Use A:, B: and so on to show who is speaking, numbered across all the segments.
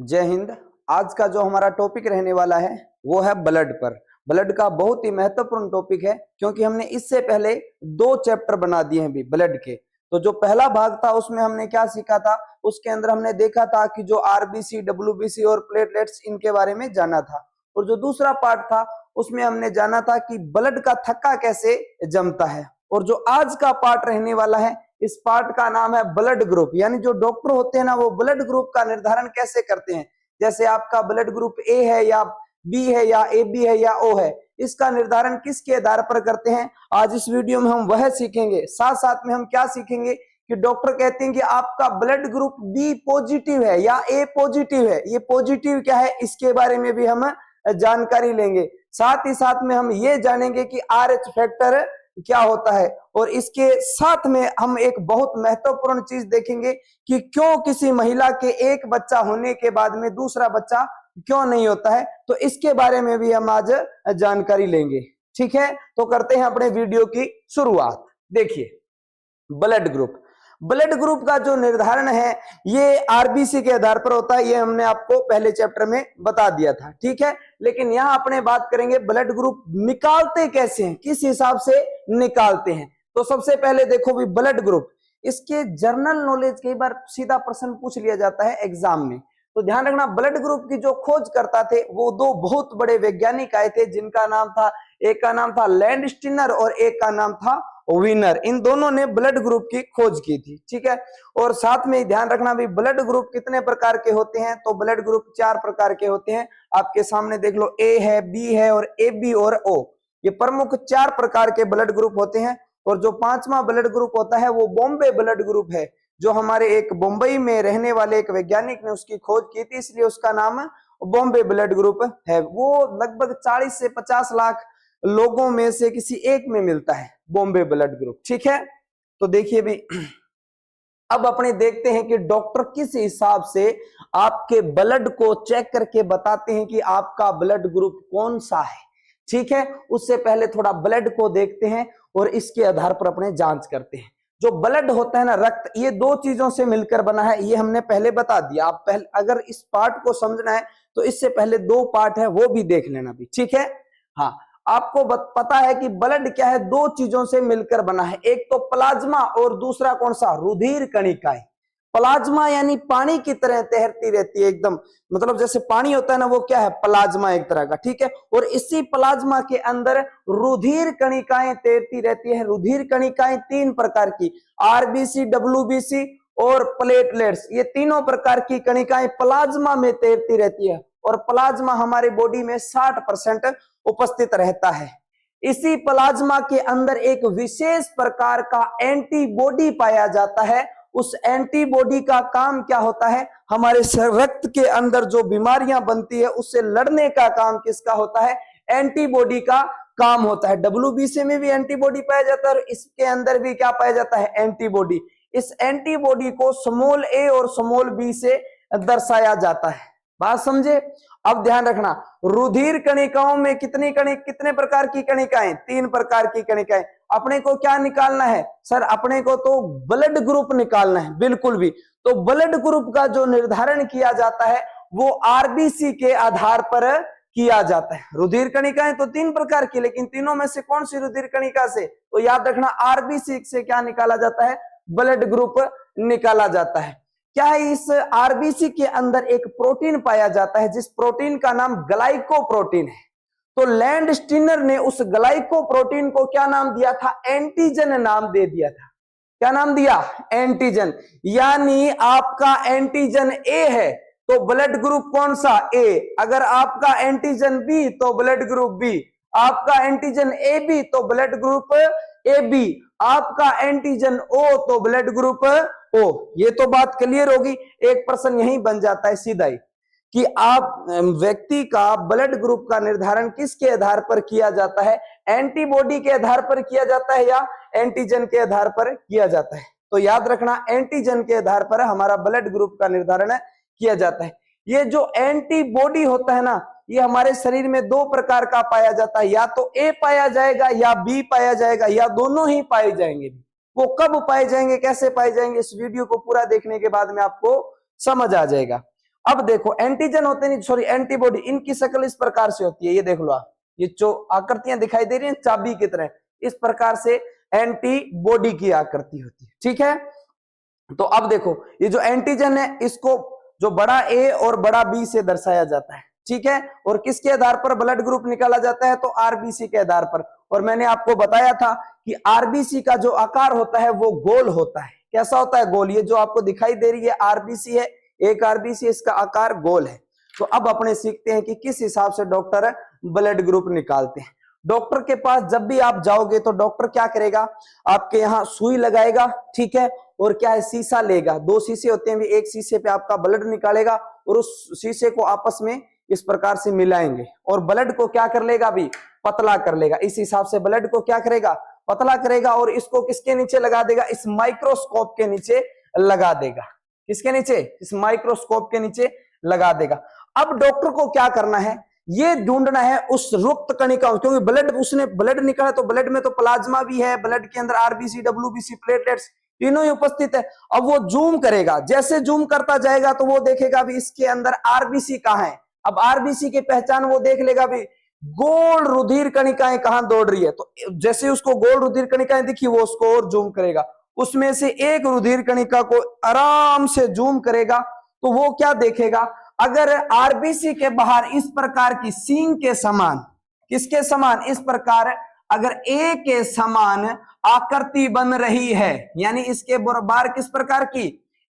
A: जय हिंद। आज का जो हमारा टॉपिक रहने वाला है वो है ब्लड पर। ब्लड का बहुत ही महत्वपूर्ण टॉपिक है क्योंकि हमने इससे पहले 2 चैप्टर बना दिए हैं भी ब्लड के। तो जो पहला भाग था उसमें हमने क्या सीखा था, उसके अंदर हमने देखा था कि जो आरबीसी, डब्ल्यूबीसी और प्लेटलेट्स इनके बारे में जाना था। और जो दूसरा पार्ट था उसमें हमने जाना था कि ब्लड का थक्का कैसे जमता है। और जो आज का पार्ट रहने वाला है, इस पार्ट का नाम है ब्लड ग्रुप। यानी जो डॉक्टर होते हैं ना, वो ब्लड ग्रुप का निर्धारण कैसे करते हैं। जैसे आपका ब्लड ग्रुप ए है या बी है या ए बी है या ओ है, इसका निर्धारण किसके आधार पर करते हैं, आज इस वीडियो में हम वह सीखेंगे। साथ साथ में हम क्या सीखेंगे कि डॉक्टर कहते हैं कि आपका ब्लड ग्रुप बी पॉजिटिव है या ए पॉजिटिव है, ये पॉजिटिव क्या है इसके बारे में भी हम जानकारी लेंगे। साथ ही साथ में हम ये जानेंगे कि RH फैक्टर क्या होता है। और इसके साथ में हम एक बहुत महत्वपूर्ण चीज देखेंगे कि क्यों किसी महिला के एक बच्चा होने के बाद में दूसरा बच्चा क्यों नहीं होता है, तो इसके बारे में भी हम आज जानकारी लेंगे। ठीक है, तो करते हैं अपने वीडियो की शुरुआत। देखिए, ब्लड ग्रुप का जो निर्धारण है ये आरबीसी के आधार पर होता है। ये हमने आपको पहले चैप्टर में बता दिया था। ठीक है, लेकिन यहां अपने बात करेंगे ब्लड ग्रुप निकालते कैसे हैं, किस हिसाब से निकालते हैं। तो सबसे पहले देखो भी ब्लड ग्रुप, इसके जर्नल नॉलेज कई बार सीधा प्रश्न पूछ लिया जाता है एग्जाम में। तो ध्यान रखना, ब्लड ग्रुप की जो खोज करता थे वो 2 बहुत बड़े वैज्ञानिक आए थे, जिनका नाम था, एक का नाम था लैंडस्टीनर और एक का नाम था विनर। इन दोनों ने ब्लड ग्रुप की खोज की थी। ठीक है, और साथ में ध्यान रखना भी ब्लड ग्रुप कितने प्रकार के होते हैं। तो ब्लड ग्रुप 4 प्रकार के होते हैं। आपके सामने देख लो, ए है, बी है और ए बी और ओ, ये प्रमुख 4 प्रकार के ब्लड ग्रुप होते हैं। और जो 5वां ब्लड ग्रुप होता है वो बॉम्बे ब्लड ग्रुप है, जो हमारे एक मुंबई में रहने वाले एक वैज्ञानिक ने उसकी खोज की थी, इसलिए उसका नाम बॉम्बे ब्लड ग्रुप है। वो लगभग 40 से 50 लाख लोगों में से किसी एक में मिलता है बॉम्बे ब्लड ग्रुप। ठीक है, तो देखिए भी, अब अपने देखते हैं कि डॉक्टर किस हिसाब से आपके ब्लड को चेक करके बताते हैं कि आपका ब्लड ग्रुप कौन सा है। ठीक है, उससे पहले थोड़ा ब्लड को देखते हैं और इसके आधार पर अपने जांच करते हैं। जो ब्लड होता है ना, रक्त, ये 2 चीजों से मिलकर बना है, ये हमने पहले बता दिया। आप पहले अगर इस पार्ट को समझना है तो इससे पहले 2 पार्ट है वो भी देख लेना भी। ठीक है, हाँ, आपको पता है कि ब्लड क्या है, 2 चीजों से मिलकर बना है, एक तो प्लाज्मा और दूसरा कौन सा, रुधिर कणिकाएं। प्लाज्मा यानी पानी की तरह तैरती रहती है एकदम, मतलब जैसे पानी होता है ना, वो क्या है, प्लाज्मा एक तरह का। ठीक है, और इसी प्लाज्मा के अंदर रुधिर कणिकाएं तैरती रहती है। रुधिर कणिकाएं 3 प्रकार की, आरबीसी, डब्ल्यूबीसी और प्लेटलेट्स, ये तीनों प्रकार की कणिकाएं प्लाज्मा में तैरती रहती है। और प्लाज्मा हमारे बॉडी में 60% उपस्थित रहता है। इसी प्लाज्मा के अंदर एक विशेष प्रकार का एंटीबॉडी पाया जाता है। उस एंटीबॉडी का काम क्या होता है, हमारे रक्त के अंदर जो बीमारियां बनती है उससे लड़ने का काम किसका होता है, एंटीबॉडी का काम होता है। डब्ल्यूबीसी में भी एंटीबॉडी पाया जाता है और इसके अंदर भी क्या पाया जाता है, एंटीबॉडी। इस एंटीबॉडी को स्मॉल ए और स्मॉल बी से दर्शाया जाता है। बात समझे। अब ध्यान रखना, रुधिर कणिकाओं में कितने प्रकार की कणिकाएं, 3 प्रकार की कणिकाएं। अपने को क्या निकालना है सर, अपने को तो ब्लड ग्रुप निकालना है, बिल्कुल भी। तो ब्लड ग्रुप का जो निर्धारण किया जाता है वो आरबीसी के आधार पर किया जाता है। रुधिर कणिकाएं तो 3 प्रकार की, लेकिन तीनों में से कौन सी रुधिर कणिका से, तो याद रखना आरबीसी से क्या निकाला जाता है, ब्लड ग्रुप निकाला जाता है। क्या है, इस आरबीसी के अंदर एक प्रोटीन पाया जाता है जिस प्रोटीन का नाम ग्लाइकोप्रोटीन है। तो लैंडस्टीनर ने उस ग्लाइकोप्रोटीन को क्या नाम दिया था, एंटीजन नाम दे दिया था। क्या नाम दिया, एंटीजन। यानी आपका एंटीजन ए है तो ब्लड ग्रुप कौन सा, ए। अगर आपका एंटीजन बी तो ब्लड ग्रुप बी, आपका एंटीजन ए बी तो ब्लड ग्रुप ए बी, आपका एंटीजन ओ तो ब्लड ग्रुप ओ। ये तो बात क्लियर होगी। एक प्रश्न यही बन जाता है सीधा ही कि आप व्यक्ति का ब्लड ग्रुप का निर्धारण किसके आधार पर किया जाता है, एंटीबॉडी के आधार पर किया जाता है या एंटीजन के आधार पर किया जाता है। तो याद रखना, एंटीजन के आधार पर हमारा ब्लड ग्रुप का निर्धारण किया जाता है। ये जो एंटीबॉडी होता है ना, ये हमारे शरीर में 2 प्रकार का पाया जाता है, या तो ए पाया जाएगा या बी पाया जाएगा या दोनों ही पाए जाएंगे। वो कब पाए जाएंगे, कैसे पाए जाएंगे, इस वीडियो को पूरा देखने के बाद में आपको समझ आ जाएगा। अब देखो एंटीजन होते नहीं, सॉरी एंटीबॉडी, इनकी शक्ल इस प्रकार से होती है, ये देख लो आप, ये जो आकृतियां दिखाई दे रही हैं चाबी की तरह, इस प्रकार से एंटीबॉडी की आकृति होती है, ठीक है। तो अब देखो ये जो एंटीजन है इसको जो बड़ा ए और बड़ा बी से दर्शाया जाता है, ठीक है। और किसके आधार पर ब्लड ग्रुप निकाला जाता है, तो आरबीसी के आधार पर। और मैंने आपको बताया था कि आरबीसी का जो आकार होता है वो गोल होता है। कैसा होता है, गोल। ये जो आपको दिखाई दे रही है आरबीसी है, एक आरबीसी, इसका आकार गोल है। तो अब अपने सीखते हैं कि किस हिसाब से डॉक्टर ब्लड ग्रुप निकालते हैं। डॉक्टर के पास जब भी आप जाओगे तो डॉक्टर क्या करेगा, आपके यहाँ सुई लगाएगा, ठीक है, और क्या है, शीशा लेगा, 2 शीशे होते हैं, एक शीशे पे आपका ब्लड निकालेगा और उस शीशे को आपस में इस प्रकार से मिलाएंगे और ब्लड को क्या कर लेगा, अभी पतला कर लेगा। इस हिसाब से ब्लड को क्या करेगा, पतला करेगा और इसको किसके नीचे लगा देगा, इस माइक्रोस्कोप के नीचे लगा देगा। किसके नीचे, इस माइक्रोस्कोप के नीचे लगा देगा। अब डॉक्टर को क्या करना है, ये ढूंढना है उस रुक्त कणिकाओं, क्योंकि ब्लड, उसने ब्लड निकाला तो ब्लड में तो प्लाज्मा भी है, ब्लड के अंदर आरबीसी, डब्ल्यूबीसी, प्लेटलेट्स तीनों ही उपस्थित है। अब वो जूम करेगा, जैसे जूम करता जाएगा तो वो देखेगा भी इसके अंदर आरबीसी कहां है। अब आरबीसी की पहचान वो देख लेगा भी गोल रुधिर कणिकाएं कहां दौड़ रही है। तो जैसे उसको गोल रुधिर कणिकाएं दिखी वो उसको और जूम करेगा, उसमें से एक रुधिर कणिका को आराम से जूम करेगा तो वो क्या देखेगा, अगर आरबीसी के बाहर इस प्रकार की सींग के समान, किसके समान, इस प्रकार अगर ए के समान आकृति बन रही है, यानी इसके बाहर किस प्रकार की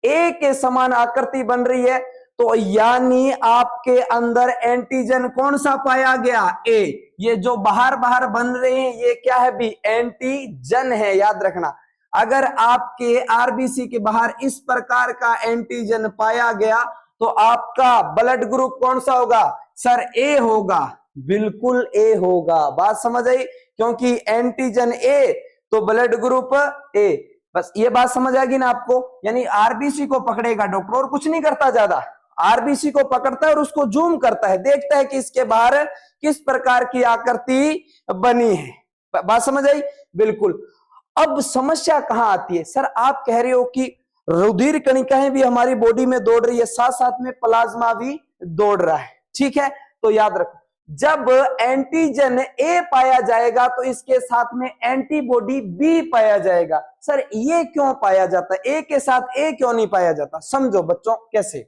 A: ए के समान आकृति बन रही है, तो यानी आपके अंदर एंटीजन कौन सा पाया गया, ए। ये जो बाहर बाहर बन रहे हैं ये क्या है भी, एंटीजन है, याद रखना। अगर आपके आरबीसी के बाहर इस प्रकार का एंटीजन पाया गया तो आपका ब्लड ग्रुप कौन सा होगा, सर ए होगा, बिल्कुल ए होगा। बात समझ आई, क्योंकि एंटीजन ए तो ब्लड ग्रुप ए। बस ये बात समझ आएगी ना आपको। यानी आरबीसी को पकड़ेगा डॉक्टर और कुछ नहीं करता ज्यादा, आरबीसी को पकड़ता है और उसको जूम करता है, देखता है कि इसके बाहर किस प्रकार की आकृति बनी है। बात समझ आई, बिल्कुल। अब समस्या कहां आती है, सर आप कह रहे हो कि रुधिर कणिकाएं भी हमारी बॉडी में दौड़ रही है, साथ साथ में प्लाज्मा भी दौड़ रहा है, ठीक है। तो याद रखो जब एंटीजन ए पाया जाएगा तो इसके साथ में एंटीबॉडी बी पाया जाएगा। सर ये क्यों पाया जाता है, ए के साथ ए क्यों नहीं पाया जाता, समझो बच्चों कैसे।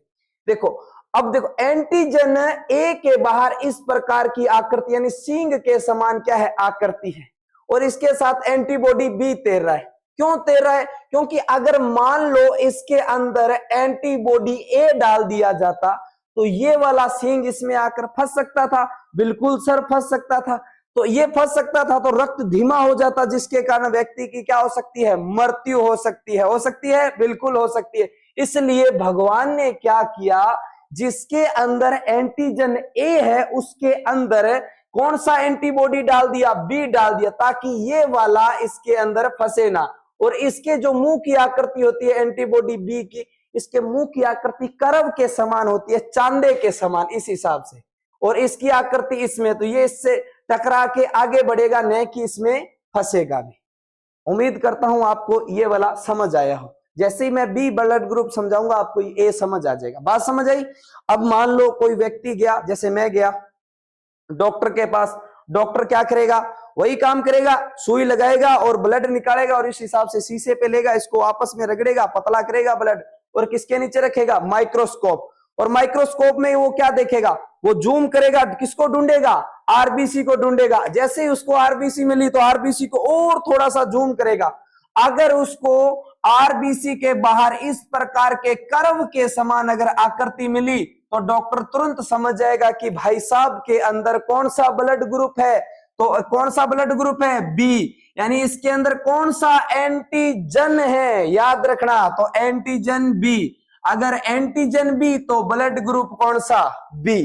A: देखो अब देखो एंटीजन ए के बाहर इस प्रकार की आकृति यानी सींग के समान क्या है, आकृति है, और इसके साथ एंटीबॉडी बी तैर रहा है। क्यों तैर रहा है, क्योंकि अगर मान लो इसके अंदर एंटीबॉडी ए डाल दिया जाता तो ये वाला सींग इसमें आकर फंस सकता था, बिल्कुल सर फंस सकता था। तो ये फंस सकता था तो रक्त धीमा हो जाता, जिसके कारण व्यक्ति की क्या हो सकती है, मृत्यु हो सकती है। हो सकती है, बिल्कुल हो सकती है। इसलिए भगवान ने क्या किया, जिसके अंदर एंटीजन ए है उसके अंदर कौन सा एंटीबॉडी डाल दिया, बी डाल दिया, ताकि ये वाला इसके अंदर फंसे ना। और इसके जो मुंह की आकृति होती है एंटीबॉडी बी की, इसके मुंह की आकृति करव के समान होती है, चांदे के समान, इस हिसाब से। और इसकी आकृति इसमें, तो ये इससे टकरा के आगे बढ़ेगा, न कि इसमें फंसेगा भी। उम्मीद करता हूं आपको ये वाला समझ आया हो। जैसे ही मैं बी ब्लड ग्रुप समझाऊंगा आपको ए समझ आ जाएगा। बात समझ आई। अब मान लो कोई व्यक्ति गया, जैसे मैं गया डॉक्टर के पास, डॉक्टर क्या करेगा, वही काम करेगा, सुई लगाएगा और ब्लड निकालेगा और इस हिसाब से शीशे पे लेगा, इसको आपस में रगड़ेगा, पतला करेगा ब्लड और किसके नीचे रखेगा, माइक्रोस्कोप। और माइक्रोस्कोप में वो क्या देखेगा, वो जूम करेगा, किसको ढूंढेगा, आरबीसी को ढूंढेगा। जैसे ही उसको आरबीसी मिली तो आरबीसी को और थोड़ा सा जूम करेगा। अगर उसको आरबीसी के बाहर इस प्रकार के कर्व के समान अगर आकृति मिली तो डॉक्टर तुरंत समझ जाएगा कि भाई साहब के अंदर कौन सा ब्लड ग्रुप है। तो कौन सा ब्लड ग्रुप है, बी। यानी इसके अंदर कौन सा एंटीजन है, याद रखना, तो एंटीजन बी। अगर एंटीजन बी तो ब्लड ग्रुप कौन सा, बी।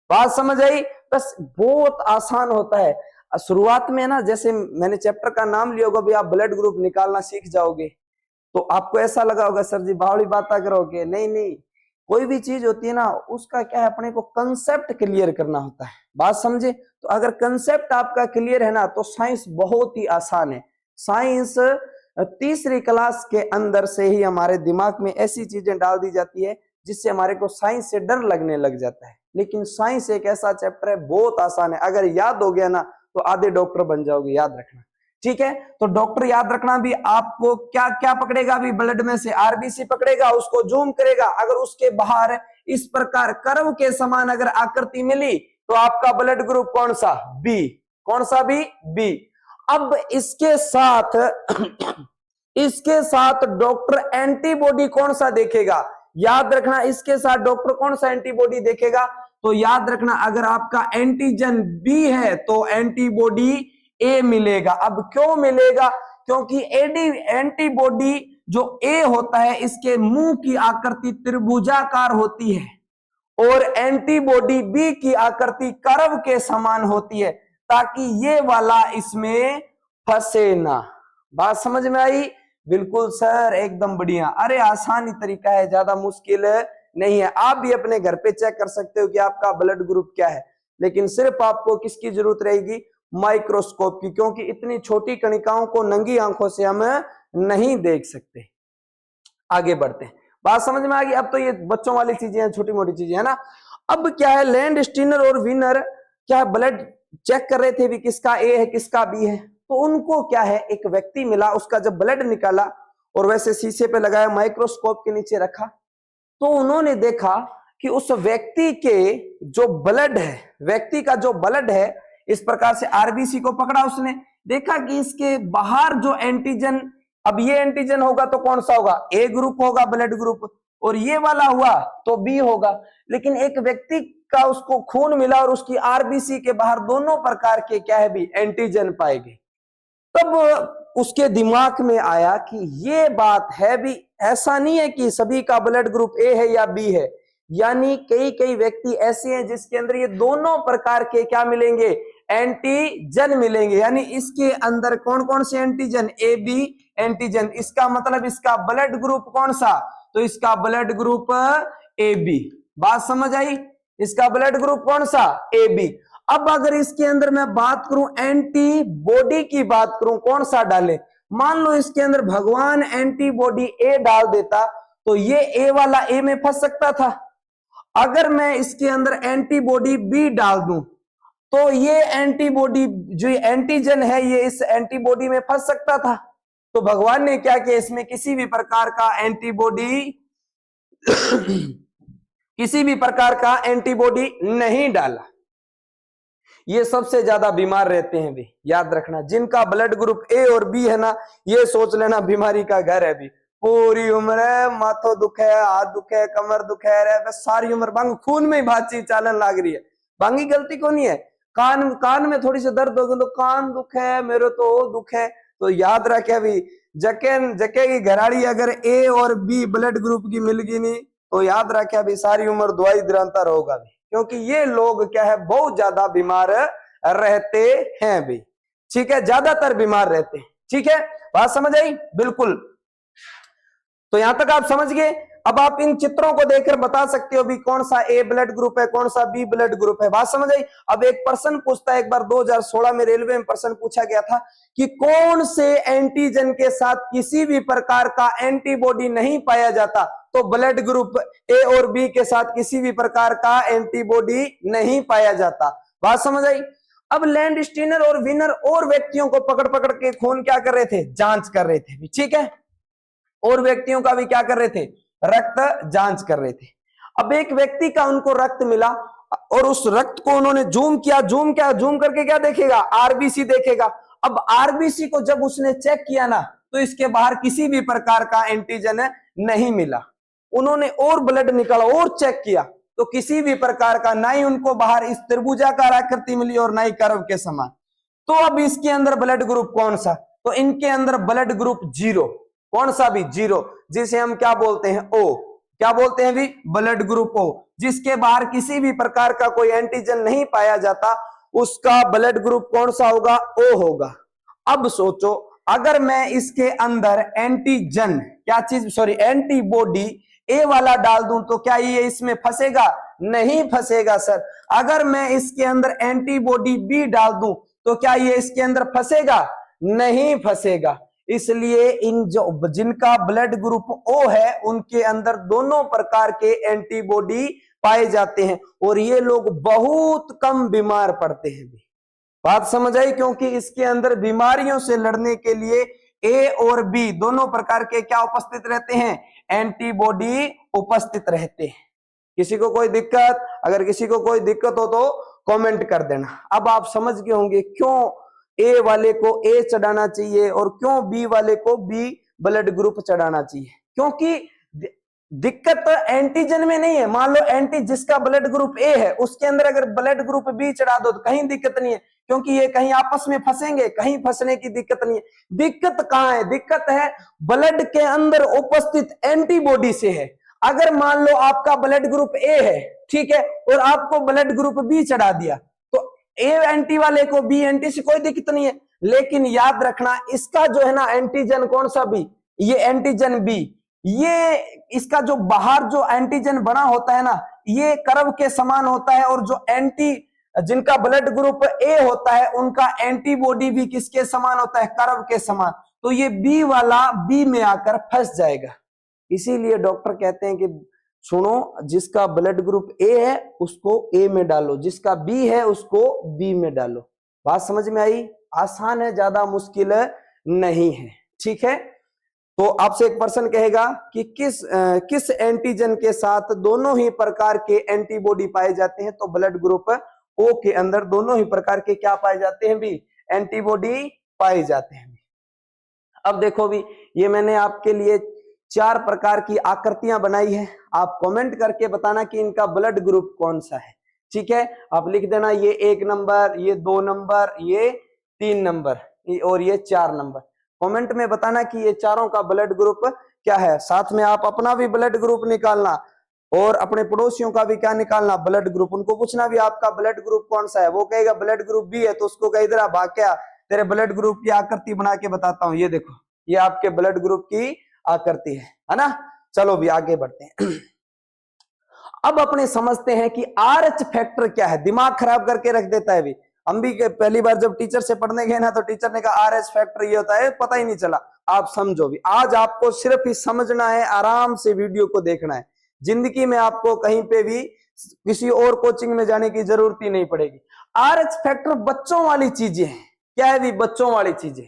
A: बात समझ आई। बस बहुत आसान होता है। शुरुआत में ना, जैसे मैंने चैप्टर का नाम लिया होगा, भी आप ब्लड ग्रुप निकालना सीख जाओगे तो आपको ऐसा लगा होगा सर जी बावली बातें करोगे। नहीं नहीं, कोई भी चीज होती है ना उसका क्या है, अपने को कंसेप्ट क्लियर करना होता है। बात समझे। तो अगर कंसेप्ट आपका क्लियर है ना तो साइंस बहुत ही आसान है। साइंस तीसरी क्लास के अंदर से ही हमारे दिमाग में ऐसी चीजें डाल दी जाती है जिससे हमारे को साइंस से डर लगने लग जाता है। लेकिन साइंस एक ऐसा चैप्टर है, बहुत आसान है, अगर याद हो गया ना तो आधे डॉक्टर बन जाओगे, याद रखना। ठीक है, तो डॉक्टर याद रखना भी आपको क्या क्या पकड़ेगा भी, ब्लड में से आरबीसी पकड़ेगा, उसको जूम करेगा, अगर उसके बाहर इस प्रकार कर्व के समान अगर आकृति मिली तो आपका ब्लड ग्रुप कौन सा, बी। कौन सा भी, बी। अब इसके साथ डॉक्टर एंटीबॉडी कौन सा देखेगा, याद रखना, इसके साथ डॉक्टर कौन सा एंटीबॉडी देखेगा, तो याद रखना अगर आपका एंटीजन बी है तो एंटीबॉडी ए मिलेगा। अब क्यों मिलेगा, क्योंकि एंटीबॉडी जो ए होता है इसके मुंह की आकृति त्रिभुजाकार होती है और एंटीबॉडी बी की आकृति कर्व के समान होती है, ताकि ये वाला इसमें फंसे ना। बात समझ में आई? बिल्कुल सर, एकदम बढ़िया। अरे आसानी तरीका है, ज्यादा मुश्किल नहीं है। आप भी अपने घर पे चेक कर सकते हो कि आपका ब्लड ग्रुप क्या है, लेकिन सिर्फ आपको किसकी जरूरत रहेगी, माइक्रोस्कोप की, क्योंकि इतनी छोटी कणिकाओं को नंगी आंखों से हम नहीं देख सकते। आगे बढ़ते हैं, बात समझ में आ गई? अब तो ये बच्चों वाली चीजें हैं, छोटी मोटी चीजें है ना। अब क्या है, लैंडस्टीनर और विनर क्या ब्लड चेक कर रहे थे भी किसका ए है किसका बी है, तो उनको क्या है, एक व्यक्ति मिला, उसका जब ब्लड निकाला और वैसे शीशे पे लगाया, माइक्रोस्कोप के नीचे रखा, तो उन्होंने देखा कि उस व्यक्ति के जो ब्लड है, व्यक्ति का जो ब्लड है, इस प्रकार से आरबीसी को पकड़ा उसने, देखा कि इसके बाहर जो एंटीजन, अब ये एंटीजन होगा तो कौन सा होगा, ए ग्रुप होगा ब्लड ग्रुप, और ये वाला हुआ तो बी होगा। लेकिन एक व्यक्ति का उसको खून मिला और उसकी आरबीसी के बाहर दोनों प्रकार के क्या है भी, एंटीजन पाए गए। तब उसके दिमाग में आया कि ये बात है भी, ऐसा नहीं है कि सभी का ब्लड ग्रुप ए है या बी है, यानी कई कई व्यक्ति ऐसे हैं जिसके अंदर ये दोनों प्रकार के क्या मिलेंगे, एंटीजन मिलेंगे। यानी इसके अंदर कौन कौन से एंटीजन, ए बी एंटीजन, इसका मतलब इसका ब्लड ग्रुप कौन सा, तो इसका ब्लड ग्रुप ए बी। बात समझ आई? इसका ब्लड ग्रुप कौन सा, ए बी। अब अगर इसके अंदर मैं बात करूं एंटीबॉडी की बात करूं, कौन सा डाले, मान लो इसके अंदर भगवान एंटीबॉडी ए डाल देता तो ये ए वाला ए में फंस सकता था। अगर मैं इसके अंदर एंटीबॉडी बी डाल दूं तो ये एंटीबॉडी जो एंटीजन है ये इस एंटीबॉडी में फंस सकता था। तो भगवान ने क्या किया, इसमें किसी भी प्रकार का एंटीबॉडी किसी भी प्रकार का एंटीबॉडी नहीं डाला। ये सबसे ज्यादा बीमार रहते हैं भी, याद रखना, जिनका ब्लड ग्रुप ए और बी है ना, ये सोच लेना बीमारी का घर है भी। पूरी उम्र है, माथो दुख है, हाथ दुख है, कमर दुख है, बस सारी उम्र बांग खून में बातचीत चालन लाग रही है। बांगी गलती को नहीं है, कान में थोड़ी सी दर्द होगी तो कान दुख है, मेरे तो दुख है, तो याद रखे अभी जके की घराड़ी अगर ए और बी ब्लड ग्रुप की मिल गई नहीं तो याद रखे अभी सारी उम्र दवाई निरंतर होगा भी, क्योंकि ये लोग क्या है, बहुत ज्यादा बीमार रहते हैं भी। ठीक है, ज्यादातर बीमार रहते हैं। ठीक है, बात समझ आई? बिल्कुल। तो यहां तक आप समझ गए। अब आप इन चित्रों को देखकर बता सकते हो भी कौन सा ए ब्लड ग्रुप है, कौन सा बी ब्लड ग्रुप है। बात समझ आई? अब एक प्रश्न पूछता है, एक बार 2016 में रेलवे में प्रश्न पूछा गया था कि कौन से एंटीजन के साथ किसी भी प्रकार का एंटीबॉडी नहीं पाया जाता, तो ब्लड ग्रुप ए और बी के साथ किसी भी प्रकार का एंटीबॉडी नहीं पाया जाता। बात समझ आई? अब लैंडस्टीनर और विनर और व्यक्तियों को पकड़ पकड़ के खून क्या कर रहे थे, जांच कर रहे थे। ठीक है, और व्यक्तियों का भी क्या कर रहे थे, रक्त जांच कर रहे थे। अब एक व्यक्ति का उनको रक्त मिला और उस रक्त को उन्होंने जूम करके क्या देखेगा, आरबीसी देखेगा। अब आरबीसी को जब उसने चेक किया ना तो इसके बाहर किसी भी प्रकार का एंटीजन नहीं मिला। उन्होंने और ब्लड निकाला और चेक किया तो किसी भी प्रकार का, ना ही उनको बाहर इस त्रिभुजाकार आकृति मिली और ना ही कर्व के समान। तो अब इसके अंदर ब्लड ग्रुप कौन सा, तो इनके अंदर ब्लड ग्रुप जीरो, कौन सा भी, जीरो, जिसे हम क्या बोलते हैं, ओ। क्या बोलते हैं भी, ब्लड ग्रुप ओ, जिसके बाहर किसी भी प्रकार का कोई एंटीजन नहीं पाया जाता, उसका ब्लड ग्रुप कौन सा होगा, ओ होगा। अब सोचो, अगर मैं इसके अंदर एंटीजन, क्या चीज, सॉरी, एंटीबॉडी ए वाला डाल दूं तो क्या ये इसमें फंसेगा, नहीं फंसेगा सर। अगर मैं इसके अंदर एंटीबॉडी बी डाल दूं तो क्या ये इसके अंदर फंसेगा, नहीं फंसेगा। इसलिए इन जो जिनका ब्लड ग्रुप ओ है उनके अंदर दोनों प्रकार के एंटीबॉडी पाए जाते हैं और ये लोग बहुत कम बीमार पड़ते हैं। बात समझ आई? क्योंकि इसके अंदर बीमारियों से लड़ने के लिए ए और बी दोनों प्रकार के क्या उपस्थित रहते हैं? एंटीबॉडी उपस्थित रहते हैं। किसी को कोई दिक्कत? अगर किसी को कोई दिक्कत हो तो कमेंट कर देना। अब आप समझ गए होंगे क्यों ए वाले को ए चढ़ाना चाहिए और क्यों बी वाले को बी ब्लड ग्रुप चढ़ाना चाहिए। क्योंकि दिक्कत एंटीजन में नहीं है। मान लो एंटी जिसका ब्लड ग्रुप ए है उसके अंदर अगर ब्लड ग्रुप बी चढ़ा दो तो कहीं दिक्कत नहीं है, क्योंकि ये कहीं आपस में फंसेंगे, कहीं फंसने की दिक्कत नहीं है। दिक्कत कहां है? दिक्कत है ब्लड के अंदर उपस्थित एंटीबॉडी से है। अगर मान लो आपका ब्लड ग्रुप ए है, ठीक है, और आपको ब्लड ग्रुप बी चढ़ा दिया तो ए एंटी वाले को बी एंटी से कोई दिक्कत नहीं है। लेकिन याद रखना इसका जो है ना एंटीजन कौन सा बी, ये एंटीजन बी, ये इसका जो बाहर जो एंटीजन बना होता है ना ये कर्व के समान होता है और जो एंटी जिनका ब्लड ग्रुप ए होता है उनका एंटीबॉडी भी किसके समान होता है? कर्व के समान। तो ये बी वाला बी में आकर फंस जाएगा। इसीलिए डॉक्टर कहते हैं कि सुनो, जिसका ब्लड ग्रुप ए है उसको ए में डालो, जिसका बी है उसको बी में डालो। बात समझ में आई? आसान है, ज्यादा मुश्किल नहीं है। ठीक है, तो आपसे एक पर्सन कहेगा कि किस एंटीजन के साथ दोनों ही प्रकार के एंटीबॉडी पाए जाते हैं? तो ब्लड ग्रुप ओ के अंदर दोनों ही प्रकार के क्या पाए जाते हैं? भी एंटीबॉडी पाए जाते हैं। अब देखो भी, ये मैंने आपके लिए 4 प्रकार की आकृतियां बनाई है। आप कमेंट करके बताना कि इनका ब्लड ग्रुप कौन सा है। ठीक है, आप लिख देना ये 1 नंबर, ये 2 नंबर, ये 3 नंबर और ये 4 नंबर। कमेंट में बताना कि ये चारों का ब्लड ग्रुप क्या है। साथ में आप अपना भी ब्लड ग्रुप निकालना और अपने पड़ोसियों का भी क्या निकालना? Blood group. उनको पूछना भी आपका ब्लड ग्रुप कौन सा है। वो कहेगा ब्लड ग्रुप बी है तो उसको कह इधर भाग क्या, तेरे ब्लड ग्रुप की आकृति बना के बताता हूं। ये देखो, ये आपके ब्लड ग्रुप की आकृति है ना। चलो भी आगे बढ़ते हैं। अब अपने समझते हैं कि RH फैक्टर क्या है। दिमाग खराब करके रख देता है। भी हम भी पहली बार जब टीचर से पढ़ने गए ना तो टीचर ने कहा RH फैक्टर ये होता है, पता ही नहीं चला। आप समझो भी, आज आपको सिर्फ ही समझना है, आराम से वीडियो को देखना है। जिंदगी में आपको कहीं पे भी किसी और कोचिंग में जाने की जरूरत ही नहीं पड़ेगी। RH फैक्टर बच्चों वाली चीजें हैं। क्या है भी? बच्चों वाली चीजें।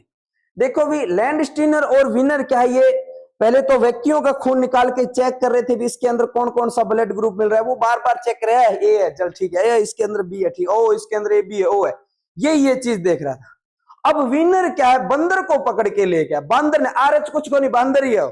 A: देखो भी, लैंडस्टीनर और विनर क्या है? ये पहले तो व्यक्तियों का खून निकाल के चेक कर रहे थे भी इसके अंदर कौन कौन सा ब्लड ग्रुप मिल रहा है। वो बार बार चेक कर रहा है, ए है, चल ठीक है, ए इसके अंदर बी है, ठीक, ओ इसके अंदर ए बी है, ओ है, ये चीज देख रहा था। अब विनर क्या है? बंदर को पकड़ के ले गया। बंदर ने, RH कुछ को नहीं, बंदर ही है।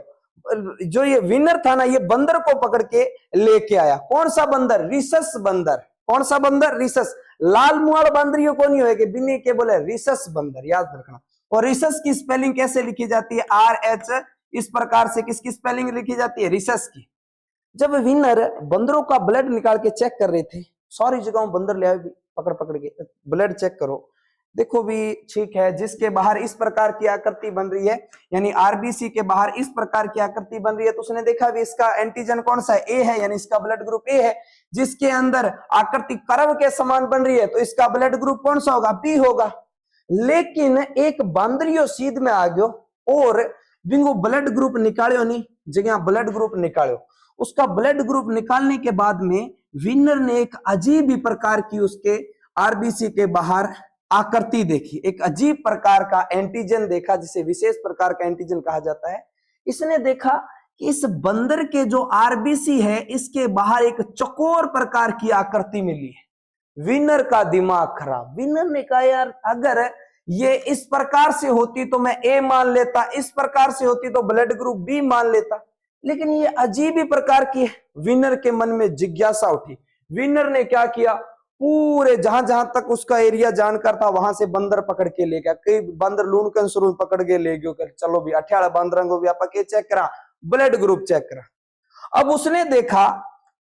A: जो ये विनर था ना, ये बंदर को पकड़ के लेके आया। कौन सा बंदर? रिसस बंदर। कौन सा बंदर? रिसस। लाल मुआड़ बंदरियों को नहीं होएगी, बिन्नी के बोले रिसस बंदर, याद रखना। और रिसस की स्पेलिंग कैसे लिखी जाती है? RH। इस प्रकार से किसकी स्पेलिंग लिखी जाती है? रिसस की। जब विनर बंदरों का ब्लड निकाल के चेक कर रहे थे, सारी जगहों बंदर ले आए पकड़ पकड़ के, ब्लड चेक करो। देखो भी, ठीक है, जिसके बाहर इस प्रकार की आकृति बन रही है, यानी RBC के बाहर इस प्रकार की आकृति बन रही है, तो उसने देखा भी इसका एंटीजन कौन सा है? ए है, यानी इसका ब्लड ग्रुप ए है। जिसके अंदर आकृति कर्व के समान बन रही है तो इसका ब्लड ग्रुप कौन सा होगा? बी होगा। लेकिन एक बंदरियो सीध में आ गयो और बिंगो ब्लड ग्रुप निकालो नहीं, जगह ब्लड ग्रुप निकालो। उसका ब्लड ग्रुप निकालने के बाद में विनर ने एक अजीब ही प्रकार की उसके RBC के बाहर आकृति देखी, एक अजीब प्रकार का एंटीजन देखा, जिसे विशेष प्रकार का एंटीजन कहा जाता है। इसने देखा कि इस बंदर के जो RBC है इसके बाहर एक चौकोर प्रकार की आकृति मिली है। विनर का दिमाग खराब। विनर ने कहा यार, अगर ये इस प्रकार से होती तो मैं ए मान लेता, इस प्रकार से होती तो ब्लड ग्रुप बी मान लेता, लेकिन ये अजीब ही प्रकार की है। विनर के मन में जिज्ञासा उठी। विनर ने क्या किया? पूरे जहां जहां तक उसका एरिया जानकार था वहां से बंदर पकड़ के ले गया। कई बंदर लून कंसरू पकड़ के ले गयो। चलो भी 18 बंदर को भी आप चेक करा, ब्लड ग्रुप चेक करा। अब उसने देखा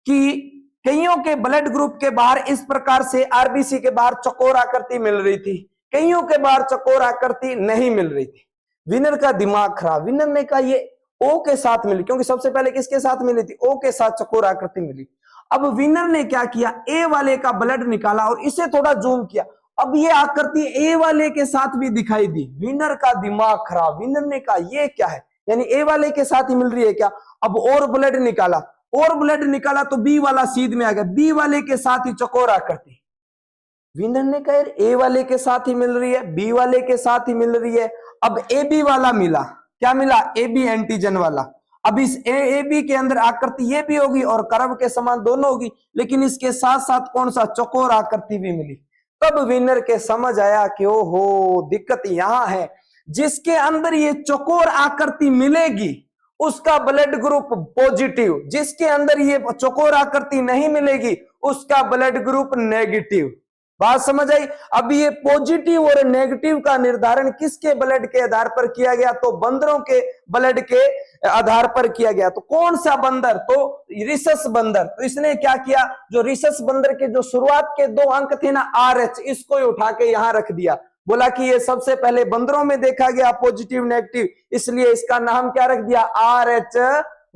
A: कि कईयों के ब्लड ग्रुप के बाहर इस प्रकार से RBC के बाहर चकोर आकृति मिल रही थी, कईयों के बाहर चकोर आकृति नहीं मिल रही थी। विनर का दिमाग खराब। विनर ने कहा ये O के साथ मिली, क्योंकि सबसे पहले किसके साथ मिली थी? O के साथ चकोर आकृति मिली। अब विनर ने क्या किया? ए वाले का ब्लड निकाला और इसे थोड़ा जूम किया अब ये आकृति ए वाले के साथ भी दिखाई दी। विनर का दिमाग खराब, विनर ने कहा ये क्या है, यानी ए वाले के साथ ही मिल रही है क्या। अब और ब्लड निकाला, और ब्लड निकाला तो बी वाला सीध में आ गया, बी वाले के साथ ही चौकोर आकृति। विनर ने कहा ए वाले के साथ ही मिल रही है, बी वाले के साथ ही मिल रही है। अब ए बी वाला मिला, क्या मिला, ए बी एंटीजन वाला। अब इस ए बी के अंदर आकृति ये भी होगी और कर्व के समान दोनों होगी, लेकिन इसके साथ साथ कौन सा, चौकोर आकृति भी मिली। तब विनर के समझ आया कि ओहो दिक्कत यहां है, जिसके अंदर ये चौकोर आकृति मिलेगी उसका ब्लड ग्रुप पॉजिटिव, जिसके अंदर ये चौकोर आकृति नहीं मिलेगी उसका ब्लड ग्रुप नेगेटिव। बात समझ आई। अब ये पॉजिटिव और नेगेटिव का निर्धारण किसके ब्लड के आधार पर किया गया, तो बंदरों के ब्लड के आधार पर किया गया। तो कौन सा बंदर, तो रिसस बंदर। तो इसने क्या किया, जो रिसस बंदर के जो शुरुआत के 2 अंक थे ना RH, इसको ही उठा के यहां रख दिया। बोला कि ये सबसे पहले बंदरों में देखा गया पॉजिटिव नेगेटिव, इसलिए इसका नाम क्या रख दिया, RH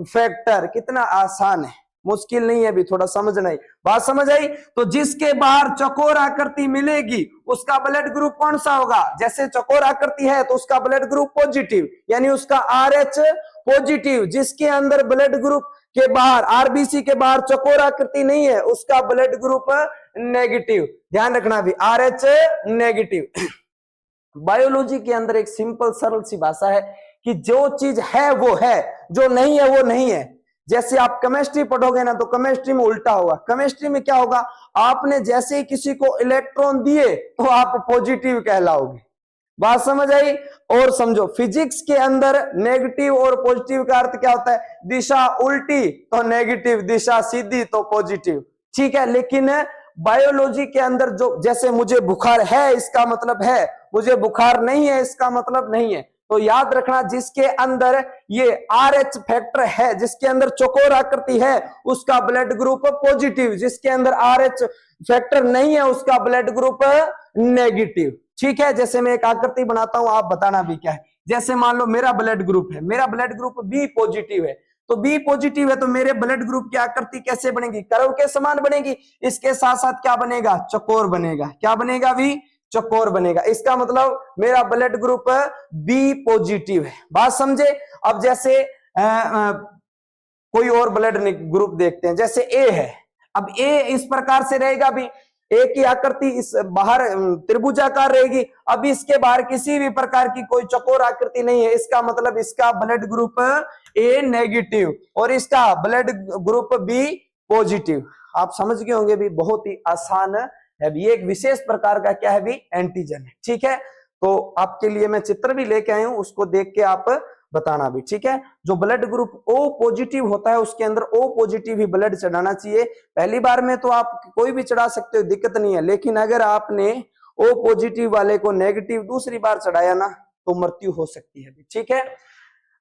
A: फैक्टर। कितना आसान है, मुश्किल नहीं है, अभी थोड़ा समझना ही। बात समझ आई। तो जिसके बाहर चौकोर आकृति मिलेगी उसका ब्लड ग्रुप कौन सा होगा, जैसे चौकोर आकृति है तो उसका ब्लड ग्रुप पॉजिटिव, यानी उसका RH पॉजिटिव। जिसके अंदर ब्लड ग्रुप के बाहर, RBC के बाहर चौकोर आकृति नहीं है उसका ब्लड ग्रुप नेगेटिव। ध्यान रखना भी, RH नेगेटिव। बायोलॉजी के अंदर एक सिंपल सरल सी भाषा है कि जो चीज है वो है, जो नहीं है वो नहीं है। जैसे आप केमिस्ट्री पढ़ोगे ना तो केमिस्ट्री में उल्टा होगा। केमिस्ट्री में क्या होगा, आपने जैसे ही किसी को इलेक्ट्रॉन दिए तो आप पॉजिटिव कहलाओगे। बात समझ आई। और समझो फिजिक्स के अंदर नेगेटिव और पॉजिटिव का अर्थ क्या होता है, दिशा उल्टी तो नेगेटिव, दिशा सीधी तो पॉजिटिव। ठीक है, लेकिन बायोलॉजी के अंदर जो, जैसे मुझे बुखार है इसका मतलब है, मुझे बुखार नहीं है इसका मतलब नहीं है। तो याद रखना, जिसके अंदर ये RH फैक्टर है, जिसके अंदर चौकोर आकृति है उसका ब्लड ग्रुप पॉजिटिव, जिसके अंदर RH फैक्टर नहीं है उसका ब्लड ग्रुप नेगेटिव। ठीक है, जैसे मैं एक आकृति बनाता हूं, आप बताना भी क्या है। जैसे मान लो मेरा ब्लड ग्रुप है, मेरा ब्लड ग्रुप B पॉजिटिव है, तो B पॉजिटिव है तो मेरे ब्लड ग्रुप की आकृति कैसे बनेगी, कर्व के समान बनेगी। इसके साथ साथ क्या बनेगा, चौकोर बनेगा। क्या बनेगा, भी चौकोर बनेगा। इसका मतलब मेरा ब्लड ग्रुप B पॉजिटिव है। बात समझे। अब जैसे कोई और ब्लड ग्रुप देखते हैं, जैसे A है। अब A इस प्रकार से रहेगा, भी A की आकृति इस बाहर त्रिभुजाकार रहेगी। अब इसके बाहर किसी भी प्रकार की कोई चौकोर आकृति नहीं है, इसका मतलब इसका ब्लड ग्रुप A नेगेटिव और इसका ब्लड ग्रुप B पॉजिटिव। आप समझ गए होंगे, भी बहुत ही आसान है। ये एक विशेष प्रकार का क्या है, भी एंटीजन है। ठीक है, तो आपके लिए मैं चित्र भी लेके आया हूं, उसको देख के आप बताना भी। ठीक है, जो ब्लड ग्रुप O पॉजिटिव होता है उसके अंदर O पॉजिटिव ही ब्लड चढ़ाना चाहिए। पहली बार में तो आप कोई भी चढ़ा सकते हो, दिक्कत नहीं है, लेकिन अगर आपने O पॉजिटिव वाले को नेगेटिव दूसरी बार चढ़ाया ना तो मृत्यु हो सकती है। ठीक है,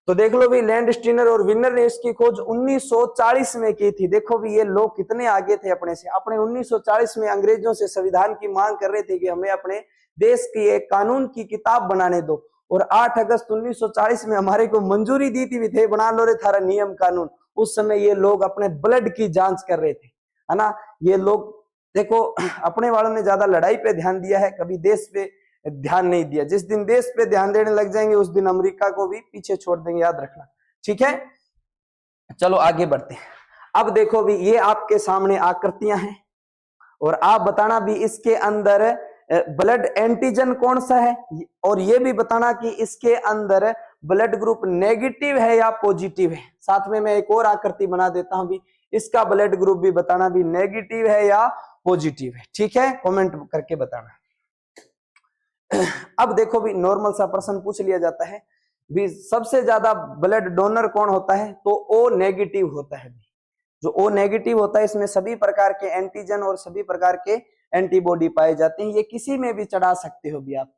A: तो देख लो भी, लैंडस्टीनर और विनर ने इसकी खोज 1940 में की थी। देखो भी ये लोग कितने आगे थे अपने से। अपने 1940 में अंग्रेजों से संविधान की मांग कर रहे थे कि हमें अपने देश की एक कानून की किताब बनाने दो, और 8 अगस्त 1940 में हमारे को मंजूरी दी थी, भी थे बना लो रे थारा नियम कानून। उस समय ये लोग अपने ब्लड की जांच कर रहे थे, है ना। ये लोग देखो, अपने वालों ने ज्यादा लड़ाई पे ध्यान दिया है, कभी देश पे ध्यान नहीं दिया। जिस दिन देश पे ध्यान देने लग जाएंगे उस दिन अमेरिका को भी पीछे छोड़ देंगे, याद रखना। ठीक है, चलो आगे बढ़ते हैं। अब देखो भी, ये आपके सामने आकृतियां हैं और आप बताना भी इसके अंदर ब्लड एंटीजन कौन सा है, और ये भी बताना कि इसके अंदर ब्लड ग्रुप नेगेटिव है या पॉजिटिव है। साथ में मैं एक और आकृति बना देता हूं, भी इसका ब्लड ग्रुप भी बताना भी नेगेटिव है या पॉजिटिव है। ठीक है, कमेंट करके बताना। अब देखो भी, नॉर्मल सा प्रश्न पूछ लिया जाता है भी, सबसे ज्यादा ब्लड डोनर कौन होता है, तो O नेगेटिव होता है। जो O नेगेटिव होता है इसमें सभी प्रकार के एंटीजन और सभी प्रकार के एंटीबॉडी पाए जाते हैं। ये किसी में भी चढ़ा सकते हो भी आप,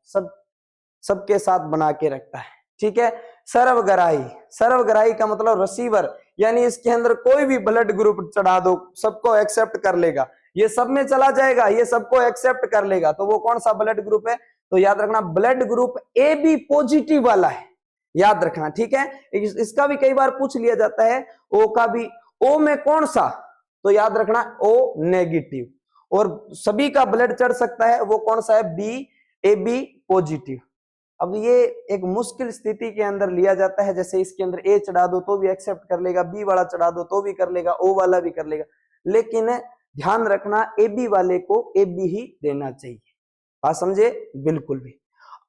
A: सबके साथ बना के रखता है। ठीक है, सर्वग्राही, सर्वग्राही का मतलब रिसीवर, यानी इसके अंदर कोई भी ब्लड ग्रुप चढ़ा दो सबको एक्सेप्ट कर लेगा, ये सब में चला जाएगा, ये सबको एक्सेप्ट कर लेगा। तो वो कौन सा ब्लड ग्रुप है, तो याद रखना ब्लड ग्रुप AB पॉजिटिव वाला है, याद रखना। ठीक है, इसका भी कई बार पूछ लिया जाता है, O का भी, O में कौन सा, तो याद रखना O नेगेटिव। और सभी का ब्लड चढ़ सकता है, वो कौन सा है? B, AB positive. अब ये एक मुश्किल स्थिति के अंदर लिया जाता है, जैसे इसके अंदर A चढ़ा दो तो भी एक्सेप्ट कर लेगा, B वाला चढ़ा दो तो भी कर लेगा, O वाला भी कर लेगा, लेकिन ध्यान रखना AB वाले को AB ही देना चाहिए। बात समझे? बिल्कुल भी।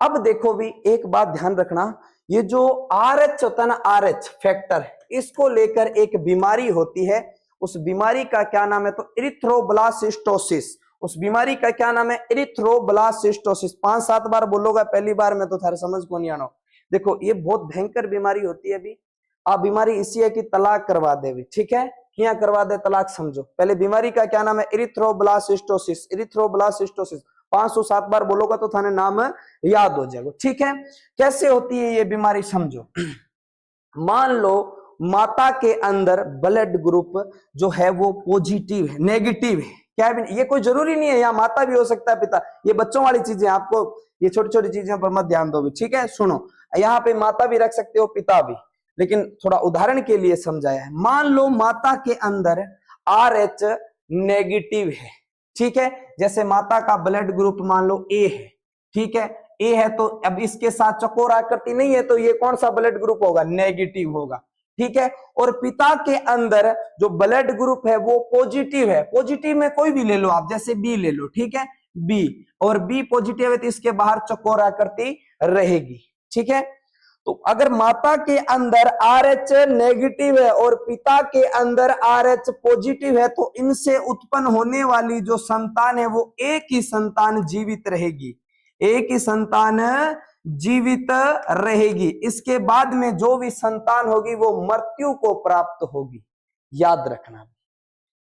A: अब देखो भी एक बात ध्यान रखना, ये जो RH होता है ना, RH फैक्टर, इसको लेकर एक बीमारी होती है, उस बीमारी का क्या नाम है? तो इरिथ्रोब्लास्टिस्टोसिस। उस बीमारी का क्या नाम है? इरिथ्रोब्लास्टिस्टोसिस। 5-7 बार बोलोगा, पहली बार में तो थारे समझ को नहीं आना। देखो ये बहुत भयंकर बीमारी होती है भी। आप बीमारी इसी है कि तलाक करवा दे भी, ठीक है, क्या करवा दे तलाक, समझो। पहले बीमारी का क्या नाम है? इरिथ्रोब्लास्टिस्टोसिस। इरिथ्रोब्लास्टिस्टोसिस 507 बार बोलोगा तो थाने नाम याद हो जाएगा, ठीक है। कैसे होती है ये बीमारी, समझो। मान लो माता के अंदर ब्लड ग्रुप जो है वो पॉजिटिव है, नेगेटिव है, क्या है? ये कोई जरूरी नहीं है, यहाँ माता भी हो सकता है, पिता, ये बच्चों वाली चीजें, आपको ये छोटी छोटी चीजों पर मत ध्यान दो भी, ठीक है। सुनो, यहाँ पे माता भी रख सकते हो, पिता भी, लेकिन थोड़ा उदाहरण के लिए समझाया है। मान लो माता के अंदर RH नेगेटिव है, ठीक है, जैसे माता का ब्लड ग्रुप मान लो A है, ठीक है, A है, तो अब इसके साथ चकोर आकृति नहीं है, तो ये कौन सा ब्लड ग्रुप होगा? नेगेटिव होगा, ठीक है। और पिता के अंदर जो ब्लड ग्रुप है वो पॉजिटिव है, पॉजिटिव में कोई भी ले लो आप, जैसे B ले लो, ठीक है, B, और B पॉजिटिव है तो इसके बाहर चकोर आकृति रहेगी, ठीक है। तो अगर माता के अंदर RH नेगेटिव है और पिता के अंदर RH पॉजिटिव है, तो इनसे उत्पन्न होने वाली जो संतान है वो एक ही संतान जीवित रहेगी, एक ही संतान जीवित रहेगी। इसके बाद में जो भी संतान होगी वो मृत्यु को प्राप्त होगी, याद रखना।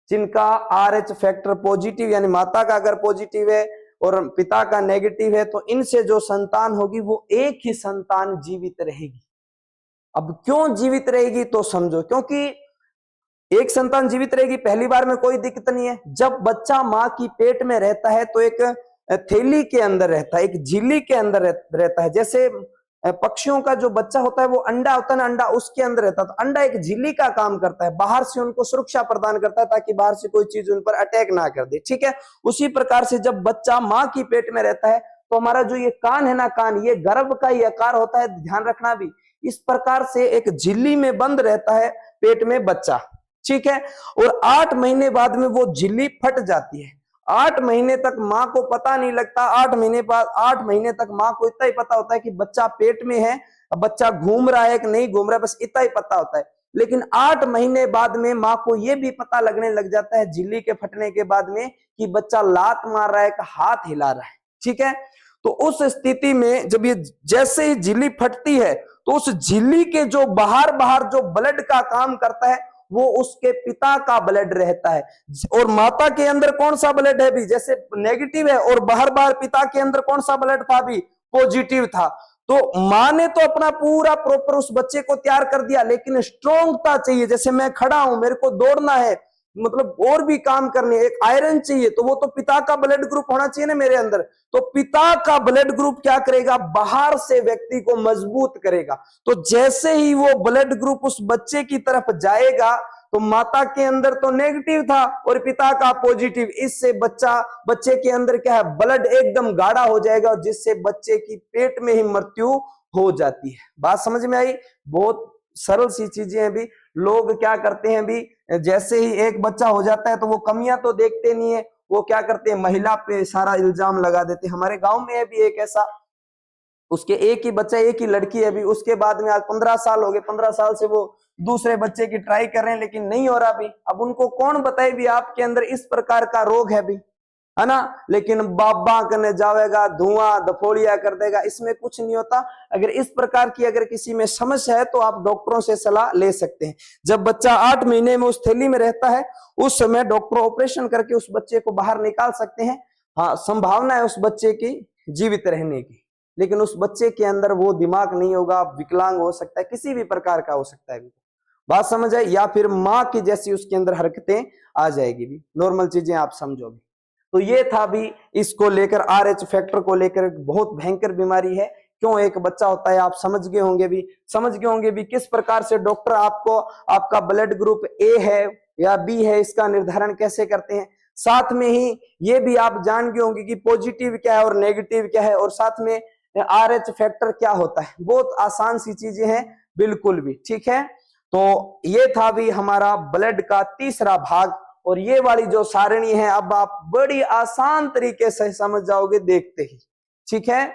A: जिनका RH फैक्टर पॉजिटिव, यानी माता का अगर पॉजिटिव है और पिता का नेगेटिव है, तो इनसे जो संतान होगी वो एक ही संतान जीवित रहेगी। अब क्यों जीवित रहेगी तो समझो, क्योंकि एक संतान जीवित रहेगी, पहली बार में कोई दिक्कत नहीं है। जब बच्चा माँ की पेट में रहता है तो एक थैली के अंदर रहता है, एक झिल्ली के अंदर रहता है। जैसे पक्षियों का जो बच्चा होता है वो अंडा होता है ना, अंडा उसके अंदर रहता है, तो अंडा एक झिल्ली का काम करता है, बाहर से उनको सुरक्षा प्रदान करता है ताकि बाहर से कोई चीज उन पर अटैक ना कर दे, ठीक है। उसी प्रकार से जब बच्चा माँ की पेट में रहता है तो हमारा जो ये कान है ना, कान, ये गर्भ का ही आकार होता है, ध्यान रखना भी। इस प्रकार से एक झिल्ली में बंद रहता है पेट में बच्चा, ठीक है। और 8 महीने बाद में वो झिल्ली फट जाती है। 8 महीने तक माँ को पता नहीं लगता, 8 महीने तक माँ को इतना ही पता होता है कि बच्चा पेट में है, बच्चा घूम रहा है कि नहीं घूम रहा है, बस इतना ही पता होता है। लेकिन 8 महीने बाद में माँ को यह भी पता लगने लग जाता है झिल्ली के फटने के बाद में कि बच्चा लात मार रहा है कि हाथ हिला रहा है, ठीक है। तो उस स्थिति में जब ये जैसे ही झिल्ली फटती है तो उस झिल्ली के जो बाहर जो ब्लड का काम करता है वो उसके पिता का ब्लड रहता है। और माता के अंदर कौन सा ब्लड है भी? जैसे नेगेटिव है, और बाहर पिता के अंदर कौन सा ब्लड था भी? पॉजिटिव था। तो माँ ने तो अपना पूरा प्रॉपर उस बच्चे को तैयार कर दिया, लेकिन स्ट्रोंगता चाहिए। जैसे मैं खड़ा हूं, मेरे को दौड़ना है, मतलब और भी काम करने, एक आयरन चाहिए, तो वो तो पिता का ब्लड ग्रुप होना चाहिए ना मेरे अंदर। तो पिता का ब्लड ग्रुप क्या करेगा? बाहर से व्यक्ति को मजबूत करेगा। तो जैसे ही वो ब्लड ग्रुप उस बच्चे की तरफ जाएगा, तो माता के अंदर तो नेगेटिव था और पिता का पॉजिटिव, इससे बच्चे के अंदर क्या है? ब्लड एकदम गाढ़ा हो जाएगा, जिससे बच्चे की पेट में ही मृत्यु हो जाती है। बात समझ में आई? बहुत सरल सी चीजें हैं भी। लोग क्या करते हैं भी, जैसे ही एक बच्चा हो जाता है तो वो कमियां तो देखते नहीं है, वो क्या करते हैं? महिला पे सारा इल्जाम लगा देते हैं। हमारे गांव में है भी एक ऐसा, उसके एक ही बच्चा, एक ही लड़की है भी, उसके बाद में आज 15 साल हो गए, 15 साल से वो दूसरे बच्चे की ट्राई कर रहे हैं, लेकिन नहीं हो रहा भी। अब उनको कौन बताए भी आपके अंदर इस प्रकार का रोग है भी, है ना। लेकिन बाबा करने जाएगा, धुआं दफोड़िया कर देगा, इसमें कुछ नहीं होता। अगर इस प्रकार की अगर किसी में समस्या है तो आप डॉक्टरों से सलाह ले सकते हैं। जब बच्चा 8 महीने में उस थैली में रहता है, उस समय डॉक्टर ऑपरेशन करके उस बच्चे को बाहर निकाल सकते हैं। हाँ, संभावना है उस बच्चे की जीवित रहने की, लेकिन उस बच्चे के अंदर वो दिमाग नहीं होगा, विकलांग हो सकता है, किसी भी प्रकार का हो सकता है। बात समझ आए? या फिर माँ की जैसी उसके अंदर हरकतें आ जाएगी भी। नॉर्मल चीजें आप समझोगे। तो ये था भी इसको लेकर, RH फैक्टर को लेकर बहुत भयंकर बीमारी है। क्यों एक बच्चा होता है आप समझ गए होंगे भी किस प्रकार से डॉक्टर आपको आपका ब्लड ग्रुप A है या B है इसका निर्धारण कैसे करते हैं। साथ में ही ये भी आप जान गए होंगे कि पॉजिटिव क्या है और नेगेटिव क्या है, और साथ में RH फैक्टर क्या होता है। बहुत आसान सी चीजें हैं, बिल्कुल भी, ठीक है। तो ये था भी हमारा ब्लड का तीसरा भाग, और ये वाली जो सारणी है अब आप बड़ी आसान तरीके से समझ जाओगे देखते ही, ठीक है।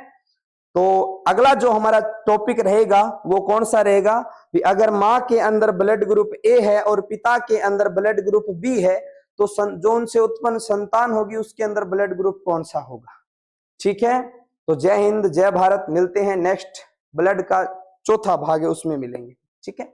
A: तो अगला जो हमारा टॉपिक रहेगा वो कौन सा रहेगा कि अगर माँ के अंदर ब्लड ग्रुप ए है और पिता के अंदर ब्लड ग्रुप बी है, तो जो उनसे उत्पन्न संतान होगी उसके अंदर ब्लड ग्रुप कौन सा होगा, ठीक है। तो जय हिंद, जय भारत, मिलते हैं नेक्स्ट ब्लड का चौथा भाग है उसमें मिलेंगे, ठीक है।